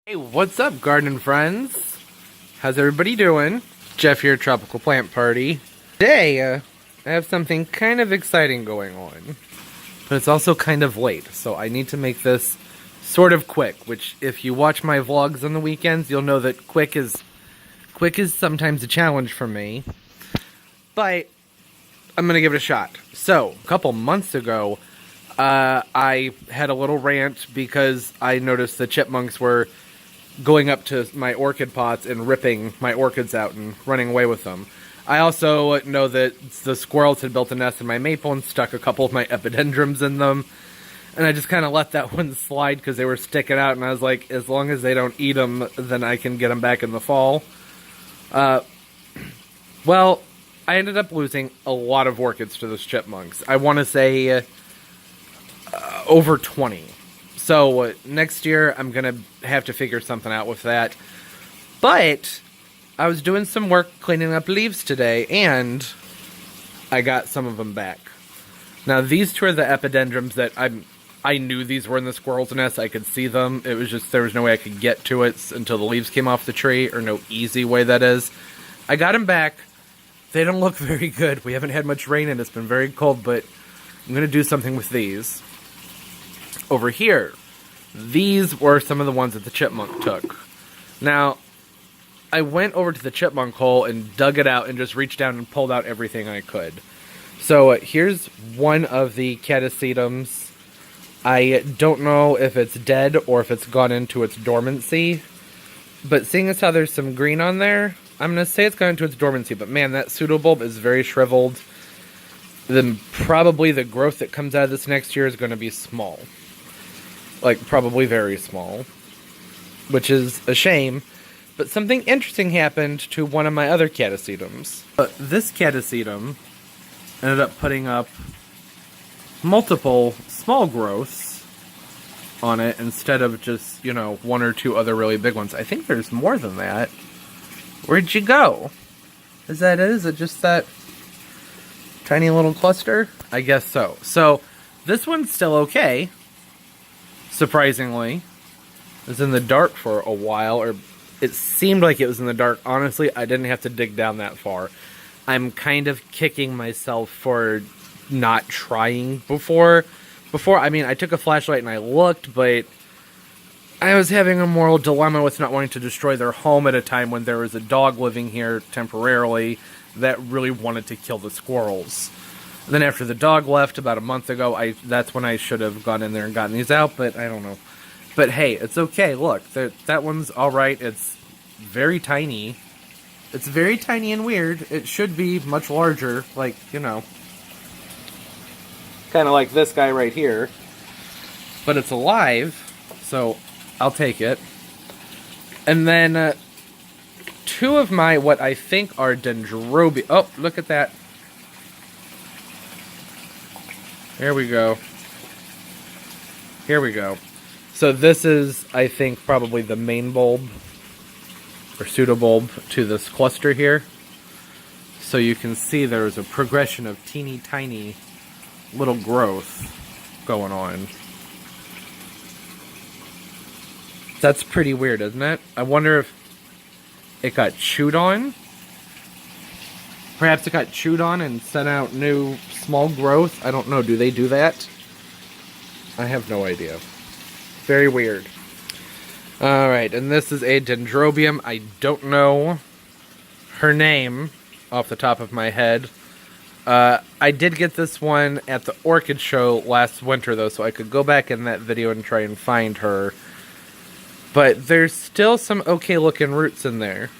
Hey, what's up, garden friends? How's everybody doing? Jeff here, Tropical Plant Party. Today, I have something kind of exciting going on, but it's also kind of late, so I need to make this sort of quick, which if you watch my vlogs on the weekends, you'll know that quick is sometimes a challenge for me, but I'm gonna give it a shot. So, a couple months ago, I had a little rant because I noticed the chipmunks were going up to my orchid pots and ripping my orchids out and running away with them. I also know that the squirrels had built a nest in my maple and stuck a couple of my epidendrums in them. And I just kind of let that one slide because they were sticking out, and I was like, as long as they don't eat them, then I can get them back in the fall. Well, I ended up losing a lot of orchids to those chipmunks. I want to say over 20. So next year I'm going to have to figure something out with that. But I was doing some work cleaning up leaves today, and I got some of them back. Now these two are the epidendrums that I knew these were in the squirrel's nest. I could see them. It was just there was no way I could get to it until the leaves came off the tree, or no easy way that is. I got them back. They don't look very good. We haven't had much rain and it's been very cold, but I'm going to do something with these. Over here, these were some of the ones that the chipmunk took. Now, I went over to the chipmunk hole and dug it out and just reached down and pulled out everything I could. So here's one of the Catasetums. I don't know if it's dead or if it's gone into its dormancy, but seeing as how there's some green on there, I'm going to say it's gone into its dormancy, but man, that pseudobulb is very shriveled. Then probably the growth that comes out of this next year is going to be small. Like, probably very small, which is a shame. But something interesting happened to one of my other Catasetums. This Catasetum ended up putting up multiple small growths on it instead of just, you know, one or two other really big ones. I think there's more than that. Where'd you go? Is that it? Is it just that tiny little cluster? I guess so. So, this one's still okay. Surprisingly. It was in the dark for a while, or it seemed like it was in the dark. Honestly, I didn't have to dig down that far. I'm kind of kicking myself for not trying before, I mean, I took a flashlight and I looked, but I was having a moral dilemma with not wanting to destroy their home at a time when there was a dog living here temporarily that really wanted to kill the squirrels. And then after the dog left about a month ago, that's when I should have gone in there and gotten these out, but I don't know. But hey, it's okay. Look, that one's alright. It's very tiny. It's very tiny and weird. It should be much larger, like, you know, kind of like this guy right here. But it's alive, so I'll take it. And then two of my, what I think are dendrobium. Oh, look at that. There we go. Here we go. So this is, I think, probably the main bulb, or pseudobulb, to this cluster here. So you can see there's a progression of teeny tiny little growth going on. That's pretty weird, isn't it? I wonder if it got chewed on. Perhaps it got chewed on and sent out new small growth. I don't know. Do they do that? I have no idea. Very weird. Alright, and this is a dendrobium. I don't know her name off the top of my head. I did get this one at the orchid show last winter, though, so I could go back in that video and try and find her. But there's still some okay-looking roots in there.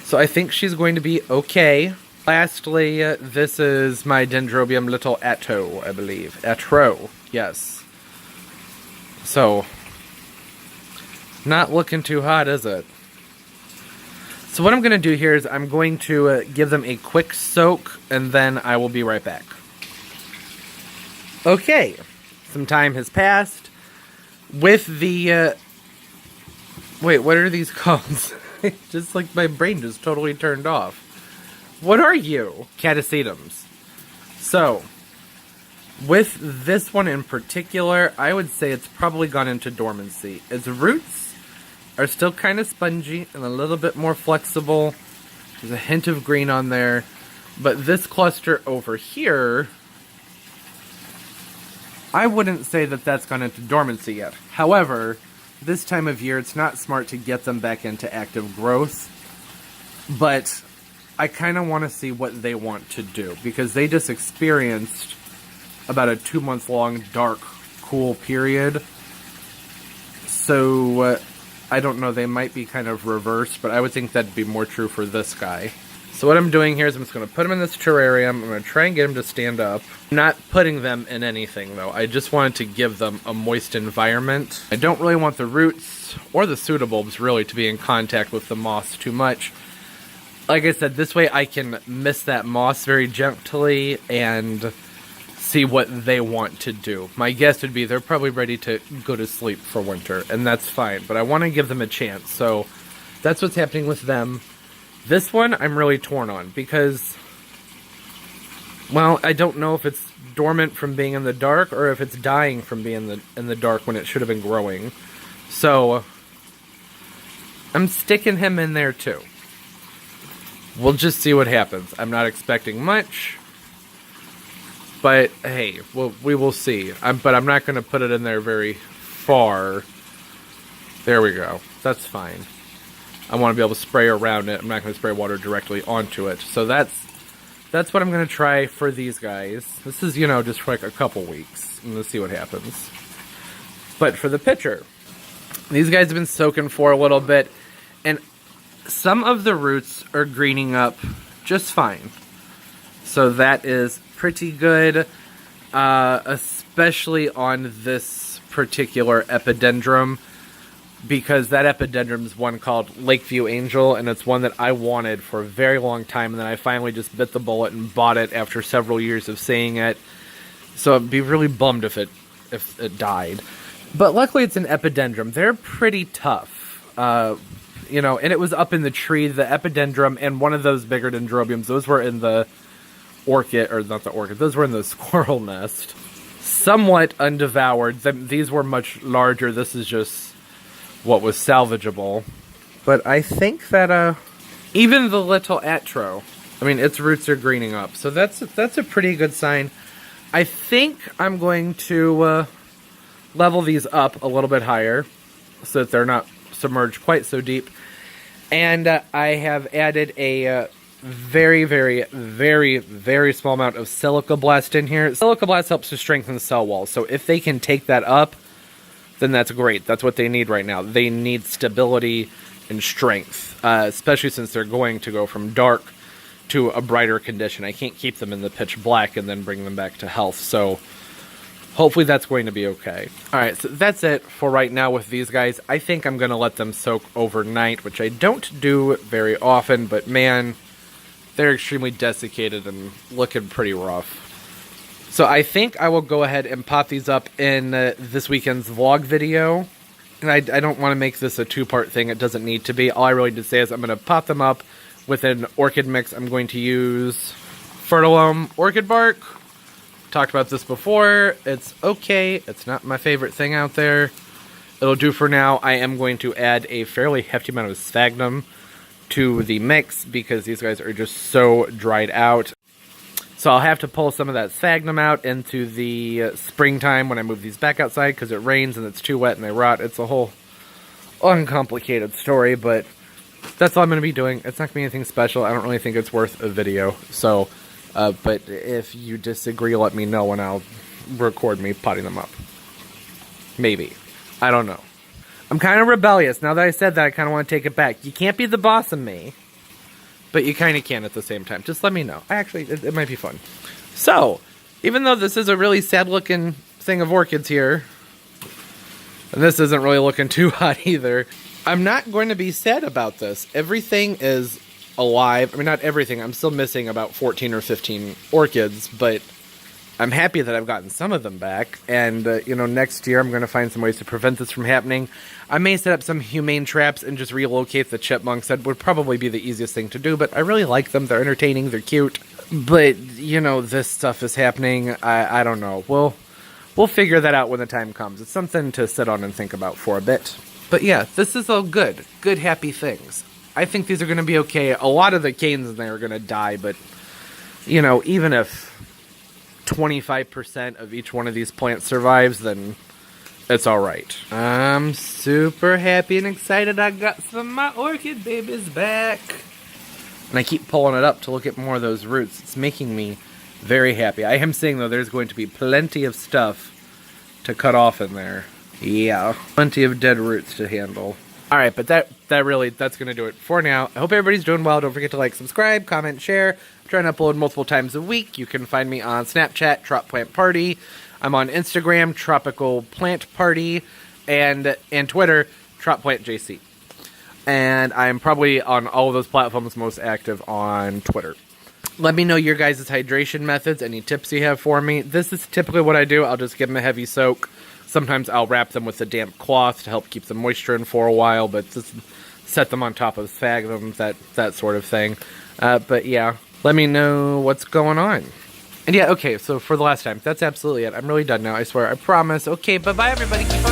So I think she's going to be okay. Lastly, this is my dendrobium little atto, I believe. Atro, yes. So, not looking too hot, is it? So what I'm going to do here is I'm going to give them a quick soak, and then I will be right back. Okay, some time has passed. With the, wait, what are these called? Just like my brain just totally turned off. What are you? Catasetums. So, with this one in particular, I would say it's probably gone into dormancy. Its roots are still kind of spongy and a little bit more flexible. There's a hint of green on there. But this cluster over here, I wouldn't say that that's gone into dormancy yet. However, this time of year, it's not smart to get them back into active growth. But I kind of want to see what they want to do, because they just experienced about a 2-month-long dark, cool period. So, I don't know, they might be kind of reversed, but I would think that'd be more true for this guy. So what I'm doing here is I'm just going to put him in this terrarium. I'm going to try and get him to stand up. I'm not putting them in anything, though. I just wanted to give them a moist environment. I don't really want the roots or the pseudobulbs, really, to be in contact with the moss too much. Like I said, this way I can mist that moss very gently and see what they want to do. My guess would be they're probably ready to go to sleep for winter, and that's fine. But I want to give them a chance, so that's what's happening with them. This one I'm really torn on because, well, I don't know if it's dormant from being in the dark or if it's dying from being in the dark when it should have been growing. So I'm sticking him in there too. We'll just see what happens. I'm not expecting much, but hey, we will see. But I'm not going to put it in there very far. There we go. That's fine. I want to be able to spray around it. I'm not going to spray water directly onto it. So that's what I'm going to try for these guys. This is, just for like a couple weeks. And let's see what happens. But for the pitcher, these guys have been soaking for a little bit. And some of the roots are greening up just fine. So that is pretty good. Especially on this particular epidendrum. Because that epidendrum is one called Lakeview Angel, and it's one that I wanted for a very long time, and then I finally just bit the bullet and bought it after several years of seeing it. So I'd be really bummed if it died. But luckily it's an epidendrum. They're pretty tough. And it was up in the tree, the epidendrum, and one of those bigger dendrobiums. Those were in the orchid, or not the orchid, those were in the squirrel nest. Somewhat undevoured. These were much larger. This is just what was salvageable. But I think that even the little atro, its roots are greening up, so that's a pretty good sign. I think I'm going to level these up a little bit higher so that they're not submerged quite so deep. And I have added a very, very, very, very small amount of silica blast in here. Silica blast helps to strengthen the cell walls, so if they can take that up, then that's great. That's what they need right now. They need stability and strength, especially since they're going to go from dark to a brighter condition. I can't keep them in the pitch black and then bring them back to health, so hopefully that's going to be okay. Alright, so that's it for right now with these guys. I think I'm going to let them soak overnight, which I don't do very often, but man, they're extremely desiccated and looking pretty rough. So I think I will go ahead and pop these up in this weekend's vlog video. And I don't want to make this a two-part thing. It doesn't need to be. All I really did say is I'm going to pop them up with an orchid mix. I'm going to use Fertilome orchid bark. Talked about this before. It's okay. It's not my favorite thing out there. It'll do for now. I am going to add a fairly hefty amount of sphagnum to the mix because these guys are just so dried out. So I'll have to pull some of that sphagnum out into the springtime when I move these back outside because it rains and it's too wet and they rot. It's a whole uncomplicated story, but that's all I'm going to be doing. It's not going to be anything special. I don't really think it's worth a video. So, but if you disagree, let me know and I'll record me potting them up. Maybe. I don't know. I'm kind of rebellious. Now that I said that, I kind of want to take it back. You can't be the boss of me. But you kind of can at the same time. Just let me know. Actually, it might be fun. So, even though this is a really sad-looking thing of orchids here, and this isn't really looking too hot either, I'm not going to be sad about this. Everything is alive. Not everything. I'm still missing about 14 or 15 orchids, but I'm happy that I've gotten some of them back. And, next year I'm going to find some ways to prevent this from happening. I may set up some humane traps and just relocate the chipmunks. That would probably be the easiest thing to do, but I really like them. They're entertaining. They're cute. But, this stuff is happening. I don't know. We'll figure that out when the time comes. It's something to sit on and think about for a bit. But yeah, this is all good. Good, happy things. I think these are going to be okay. A lot of the canes in there are going to die, but, you know, even if 25% of each one of these plants survives, then it's alright. I'm super happy and excited I got some of my orchid babies back. And I keep pulling it up to look at more of those roots. It's making me very happy. I am seeing, though, there's going to be plenty of stuff to cut off in there. Yeah, plenty of dead roots to handle. Alright, but that's going to do it for now. I hope everybody's doing well. Don't forget to like, subscribe, comment, share. I'm trying to upload multiple times a week. You can find me on Snapchat, Trop Plant Party. I'm on Instagram, Tropical Plant Party, and Twitter, Trop Plant JC. And I'm probably on all of those platforms most active on Twitter. Let me know your guys' hydration methods, any tips you have for me. This is typically what I do. I'll just give them a heavy soak. Sometimes I'll wrap them with a damp cloth to help keep the moisture in for a while, but just set them on top of sphagnums, that sort of thing. But yeah, let me know what's going on. And yeah, okay, so for the last time, that's absolutely it. I'm really done now, I swear. I promise. Okay, bye-bye, everybody. Keep on